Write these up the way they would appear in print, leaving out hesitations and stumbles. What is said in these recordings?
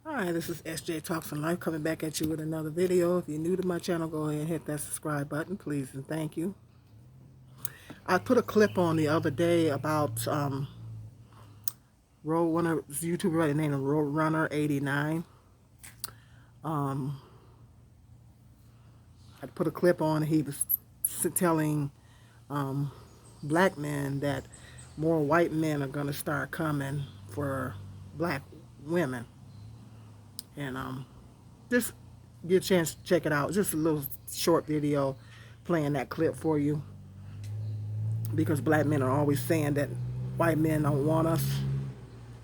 Hi, this is SJ Talks and Life coming back at you with another video. If you're new to my channel, go ahead and hit that subscribe button, please, and thank you. I put a clip on the other day about one of this YouTuber by the name of Roadrunner89. Um, I put a clip on. He was telling um, black men that more white men are going to start coming for black women, and just get a chance to check it out. Just a little short video playing that clip for you, because black men are always saying that white men don't want us.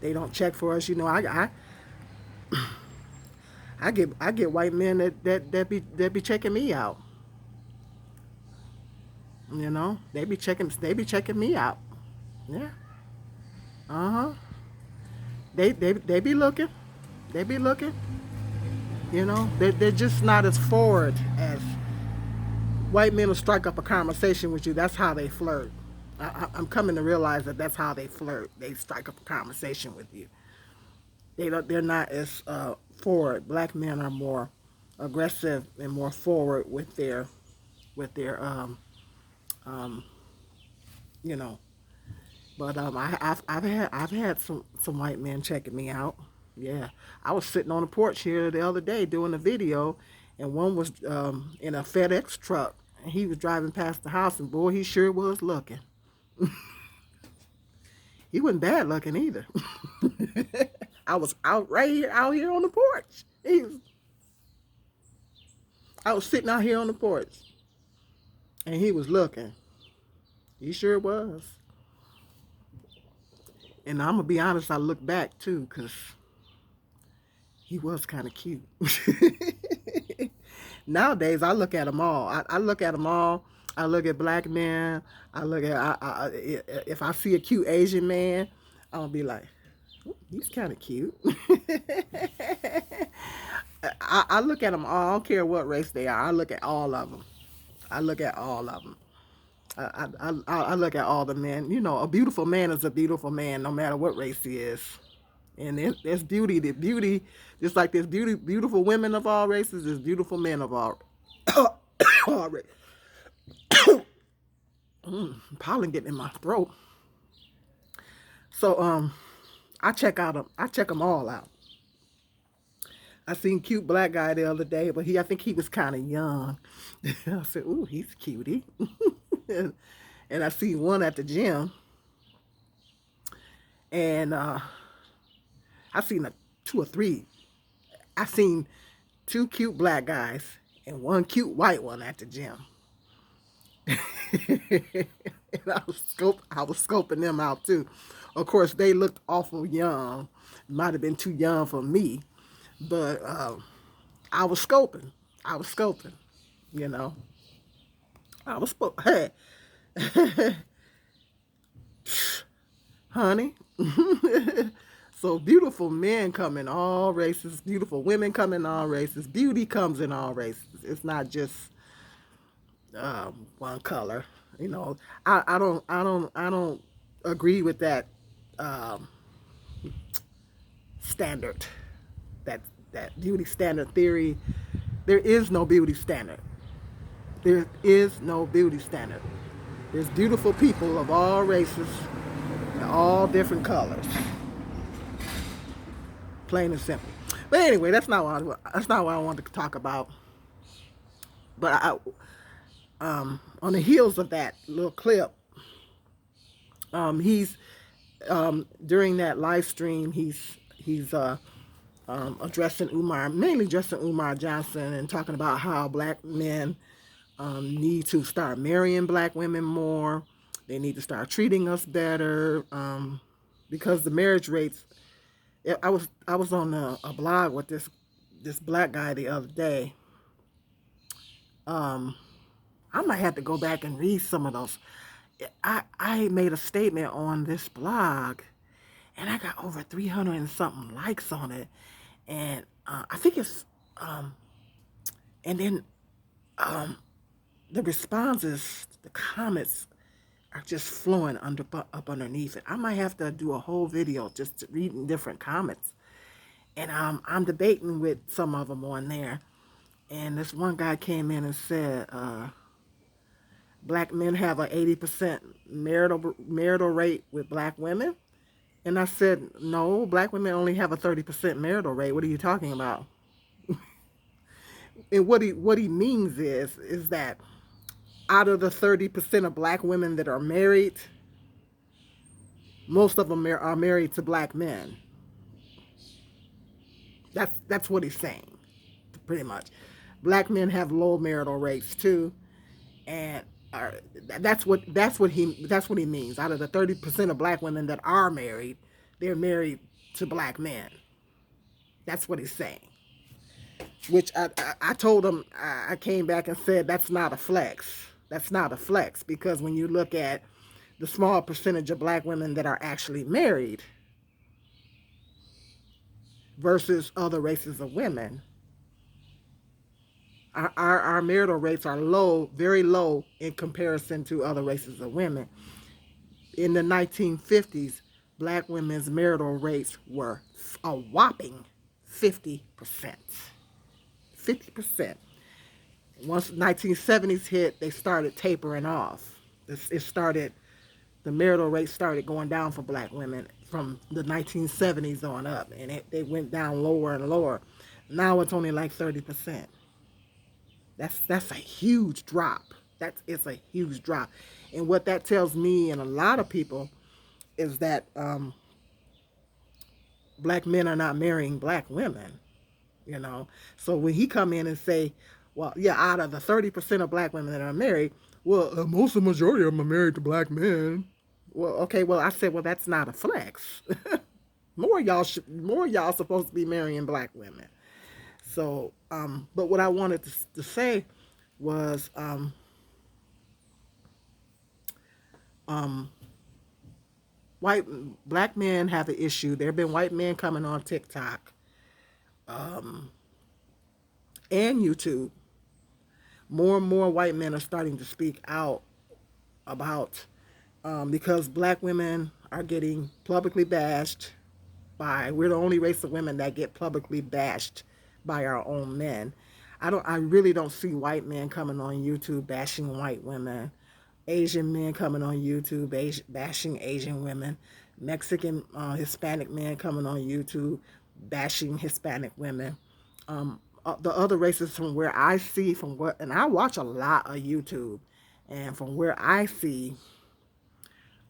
They don't check for us. You know, I get white men that be checking me out. You know, they be checking me out. Yeah. Uh-huh. They be looking. They be looking. You know, they're just not as forward as white men will strike up a conversation with you. That's how they flirt. I'm coming to realize that that's how they flirt. They strike up a conversation with you. They're not as forward. Black men are more aggressive and more forward with their um, you know. But I've had some white men checking me out. Yeah, I was sitting on the porch here the other day doing a video, and one was in a FedEx truck, and he was driving past the house, and boy, he sure was looking. He wasn't bad looking either. I was out here on the porch. I was sitting out here on the porch, and he was looking. He sure was. And I'm gonna be honest, I look back too, cause he was kind of cute. Nowadays, I look at them all. I look at them all. I look at black men. I look at if I see a cute Asian man, I'll be like, "Ooh, he's kind of cute." I look at them all. I don't care what race they are. I look at all of them. I look at all of them. I look at all the men. You know, a beautiful man is a beautiful man, no matter what race he is. And there's beauty. The beauty, just like there's beautiful women of all races, there's beautiful men of all races. Pollen getting in my throat. So I check them all out. I seen a cute black guy the other day, but I think he was kind of young. I said, "Ooh, he's a cutie." And I see one at the gym, and I seen two or three. I seen two cute black guys and one cute white one at the gym. And I was scoping them out too. Of course, they looked awful young. Might have been too young for me, but I was scoping. I was scoping. You know, Hey, honey. So beautiful men come in all races. Beautiful women come in all races. Beauty comes in all races. It's not just one color. You know, I don't agree with that um, standard, that that beauty standard theory. There is no beauty standard. There is no beauty standard. There's beautiful people of all races and all different colors. Plain and simple. But anyway, that's not what I wanted to talk about. But on the heels of that little clip, he's during that live stream, he's addressing mainly addressing Umar Johnson, and talking about how black men need to start marrying black women more. They need to start treating us better, because the marriage rates. I was on a blog with this black guy the other day. Um, I might have to go back and read some of those. I made a statement on this blog, and I got over 300 and something likes on it, and I think it's and then um, the responses, the comments are just flowing up underneath it. I might have to do a whole video just reading different comments, And I'm debating with some of them on there. And this one guy came in and said, black men have a 80% marital rate with black women. And I said, no, black women only have a 30% marital rate. What are you talking about? And what he means is that out of the 30% of black women that are married, most of them are married to black men. That's what he's saying, pretty much. Black men have low marital rates too, and uh, that's what he means. Out of the 30% of black women that are married, they're married to black men. That's what he's saying. Which I told him, I came back and said that's not a flex. That's not a flex because when you look at the small percentage of black women that are actually married versus other races of women, our marital rates are low, very low in comparison to other races of women. In the 1950s, black women's marital rates were a whopping 50%. 50%. Once the 1970s hit, they started tapering off. It started, the marital rate started going down for black women from the 1970s on up, and they went down lower and lower. Now it's only like 30%. That's a huge drop. It's a huge drop. And what that tells me and a lot of people is that black men are not marrying black women. You know, so when he come in and say, well, yeah, out of the 30% of black women that are married, well, most of the majority of them are married to black men. Well, okay, well, I said, well, that's not a flex. More y'all supposed to be marrying black women. So, but what I wanted to say was, um, white black men have an issue. There have been white men coming on TikTok, um, and YouTube. More and more white men are starting to speak out about, because black women are getting publicly bashed by, we're the only race of women that get publicly bashed by our own men. I really don't see white men coming on YouTube bashing white women, Asian men coming on YouTube bashing Asian women, Mexican, Hispanic men coming on YouTube bashing Hispanic women. The other races, from where I see, and I watch a lot of YouTube, and from where I see,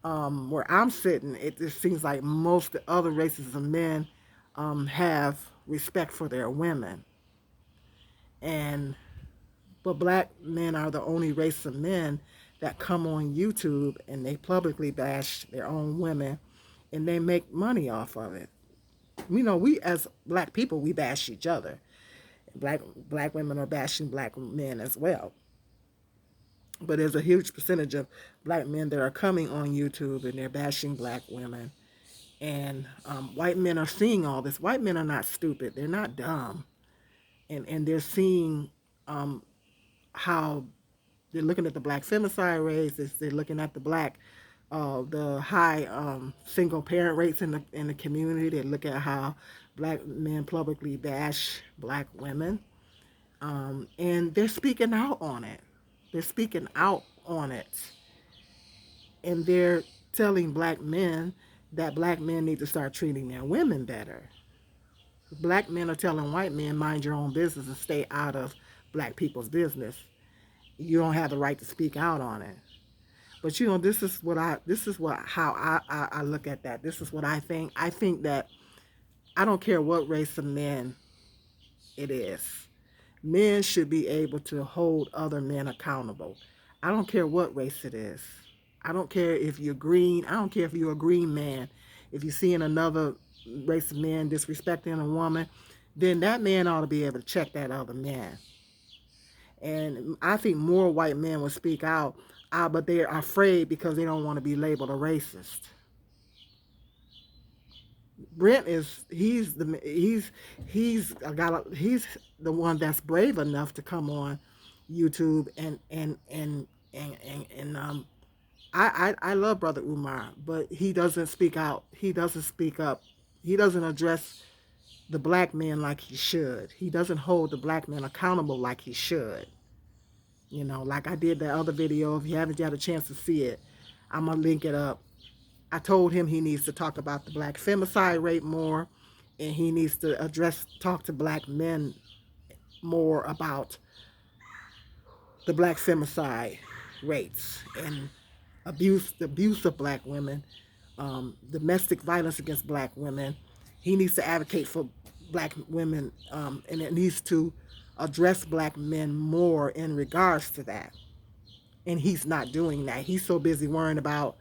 where I'm sitting, it just seems like most other races of men have respect for their women, and but black men are the only race of men that come on YouTube and they publicly bash their own women, and they make money off of it. You know, we as black people, we bash each other. Black women are bashing black men as well. But there's a huge percentage of black men that are coming on YouTube and they're bashing black women. And white men are seeing all this. White men are not stupid. They're not dumb. And they're seeing how they're looking at the black femicide rates. They're looking at the high single parent rates in the community. They look at how black men publicly bash black women, and they're speaking out on it. They're speaking out on it, and they're telling black men that black men need to start treating their women better. Black men are telling white men, mind your own business and stay out of black people's business. You don't have the right to speak out on it. But you know, this is what how I look at that. This is what I think. I think that I don't care what race of men it is. Men should be able to hold other men accountable. I don't care what race it is. I don't care if you're green. I don't care if you're a green man. If you're seeing another race of men disrespecting a woman, then that man ought to be able to check that other man. And I think more white men will speak out, but they're afraid because they don't want to be labeled a racist. Brent is he's the one that's brave enough to come on YouTube and I love Brother Umar, but he doesn't speak out. He doesn't speak up. He doesn't address the black men like he should. He doesn't hold the black men accountable like he should. You know, like I did that other video. If you haven't had a chance to see it, I'm gonna link it up. I told him he needs to talk about the black femicide rate more, and he needs to talk to black men more about the black femicide rates and the abuse of black women, domestic violence against black women. He needs to advocate for black women, and it needs to address black men more in regards to that. And he's not doing that. He's so busy worrying about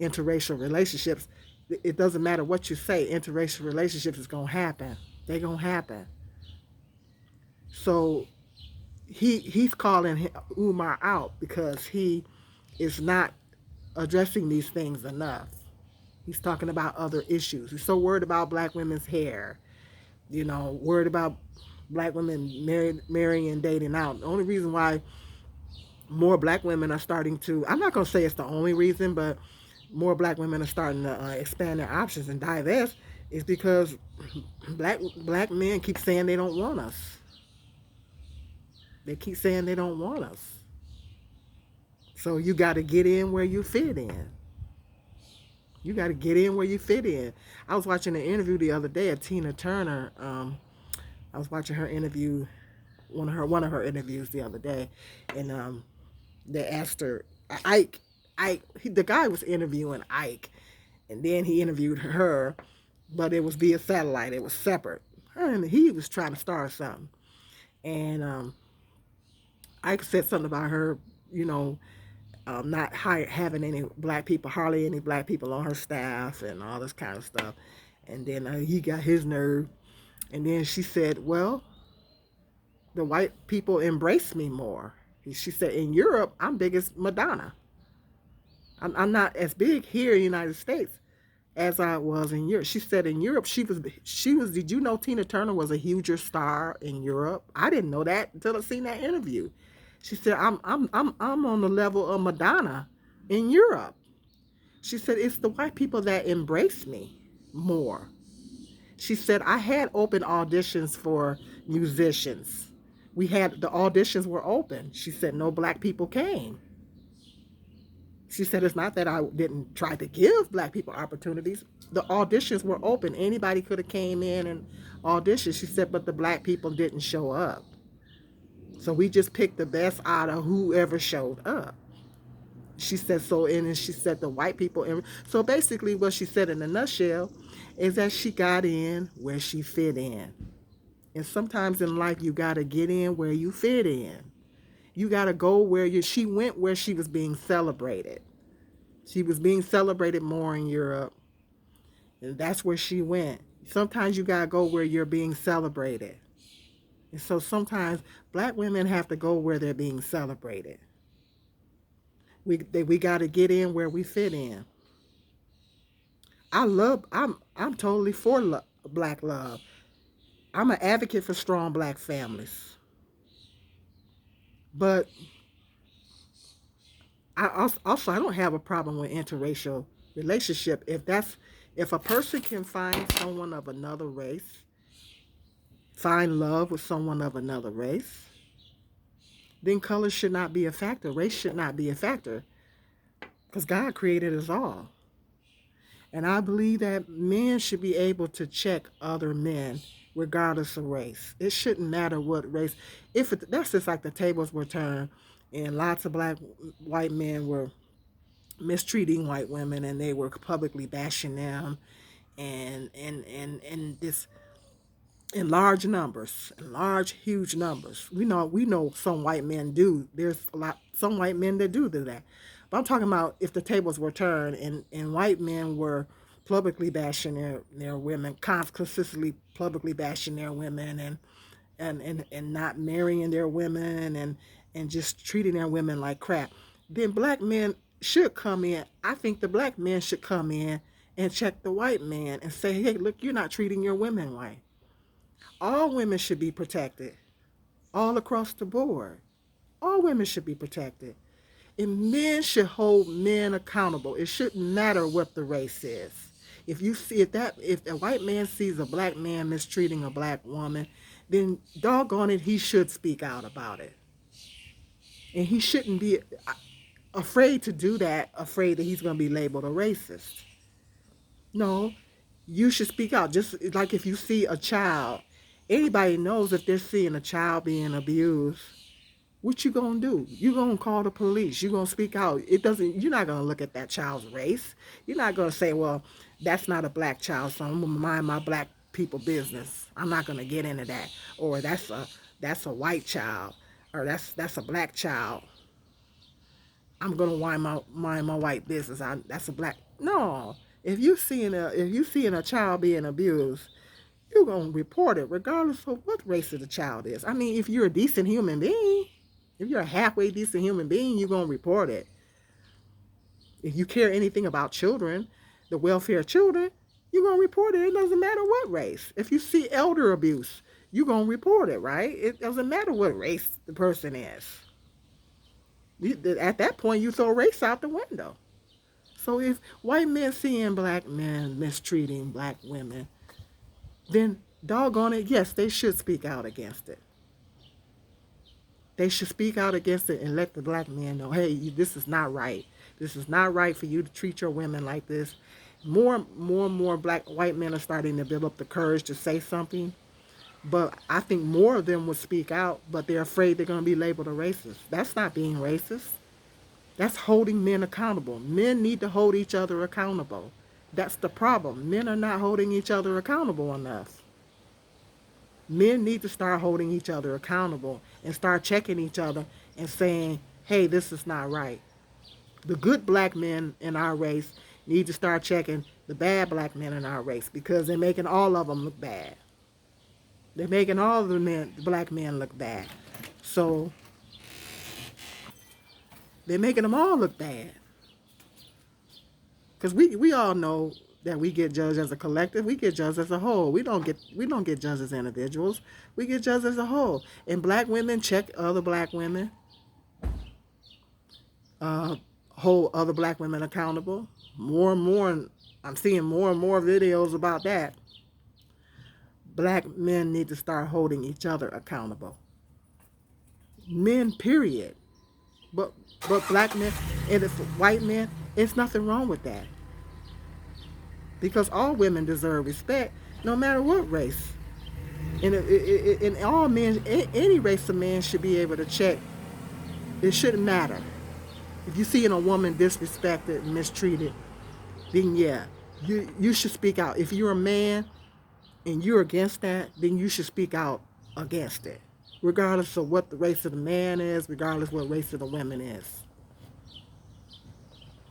interracial relationships. It doesn't matter what you say, interracial relationships is going to happen. They're going to happen. So he's calling Umar out because he is not addressing these things enough. He's talking about other issues. He's so worried about black women's hair, you know, worried about black women marrying and dating out. The only reason why more black women are starting to, I'm not going to say it's the only reason, but more black women are starting to expand their options and divest is because black men keep saying they don't want us. They keep saying they don't want us. So you got to get in where you fit in. You got to get in where you fit in. I was watching an interview the other day of Tina Turner. I was watching her interview, one of her interviews the other day, and they asked her, the guy was interviewing Ike, and then he interviewed her, but it was via satellite. It was separate, and he was trying to start something, and Ike said something about her, you know, not having any black people, hardly any black people on her staff, and all this kind of stuff. And then he got his nerve, and then she said, "Well, the white people embrace me more." She said, "In Europe, I'm big as Madonna. I'm not as big here in the United States as I was in Europe." She said, "In Europe, she was. Did you know Tina Turner was a huger star in Europe? I didn't know that until I seen that interview." She said, I'm on the level of Madonna in Europe." She said, "It's the white people that embrace me more." She said, "I had open auditions for musicians. The auditions were open." She said, "No black people came." She said, "It's not that I didn't try to give black people opportunities. The auditions were open. Anybody could have came in and auditioned." She said, "But the black people didn't show up. So we just picked the best out of whoever showed up." She said, and she said the white people. So basically what she said in a nutshell is that she got in where she fit in. And sometimes in life you got to get in where you fit in. You got to go she went where she was being celebrated. She was being celebrated more in Europe. And that's where she went. Sometimes you got to go where you're being celebrated. And so sometimes black women have to go where they're being celebrated. We got to get in where we fit in. I'm totally for black love. I'm an advocate for strong black families. But I don't have a problem with interracial relationship if a person can find someone of another race, find love with someone of another race, then color should not be a factor. Race should not be a factor because God created us all. And I believe that men should be able to check other men regardless of race. It shouldn't matter what race. That's just like the tables were turned and lots of white men were mistreating white women and they were publicly bashing them and this in large numbers, huge numbers. We know some white men do. There's some white men that do that. But I'm talking about if the tables were turned and white men were publicly bashing their women, consistently publicly bashing their women and not marrying their women and just treating their women like crap, then black men should come in. I think the black men should come in and check the white man and say, "Hey, look, you're not treating your women right." All women should be protected, all across the board. All women should be protected. And men should hold men accountable. It shouldn't matter what the race is. If you see if a white man sees a black man mistreating a black woman, then doggone it, he should speak out about it. And he shouldn't be afraid to do that, afraid that he's going to be labeled a racist. No, you should speak out. Just like if you see a child, anybody knows if they're seeing a child being abused, what you gonna do? You gonna call the police. You gonna speak out. It doesn't. You're not gonna look at that child's race. You're not gonna say, "Well, that's not a black child, so I'm gonna mind my black people business. I'm not gonna get into that." Or that's a white child, or that's a black child. I'm gonna mind my white business. That's a black. No. If you seeing a child being abused, you're gonna report it regardless of what race of the child is. I mean, if you're a decent human being, if you're a halfway decent human being, you're gonna report it. If you care anything about children, the welfare of children, you're gonna report it. It doesn't matter what race. If you see elder abuse, you're gonna report it, right? It doesn't matter what race the person is. At that point, you throw race out the window. So if white men seeing black men mistreating black women, then doggone it, yes, they should speak out against it. They should speak out against it and let the black men know, hey, this is not right. This is not right for you to treat your women like this. More and more white men are starting to build up the courage to say something. But I think more of them would speak out, but they're afraid they're going to be labeled a racist. That's not being racist. That's holding men accountable. Men need to hold each other accountable. That's the problem. Men are not holding each other accountable enough. Men need to start holding each other accountable and start checking each other and saying, hey, this is not right. The good black men in our race need to start checking the bad black men in our race because they're making all of them look bad. They're making all of the black men look bad. So they're making them all look bad. Because we all know that we get judged as a collective. We get judged as a whole. We don't get judged as individuals. We get judged as a whole. And black women check other black women. Hold other black women accountable. More and more, I'm seeing more and more videos about that. Black men need to start holding each other accountable. Men, period. But black men and if white men, it's nothing wrong with that. Because all women deserve respect, no matter what race. And all men, any race of men should be able to check. It shouldn't matter. If you see a woman disrespected and mistreated, then yeah, you should speak out. If you're a man and you're against that, then you should speak out against it. Regardless of what the race of the man is, regardless of what race of the woman is.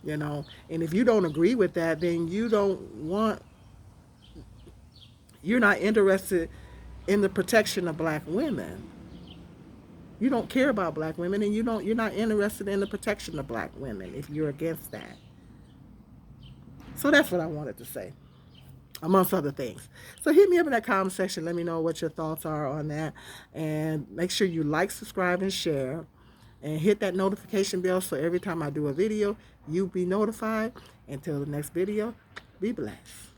You know, and if you don't agree with that, then you're not interested in the protection of black women. You don't care about black women, and you're not interested in the protection of black women if you're against that. So that's what I wanted to say, amongst other things. So hit me up in that comment section. Let me know what your thoughts are on that. And make sure you like, subscribe, and share. And hit that notification bell so every time I do a video, you'll be notified. Until the next video, be blessed.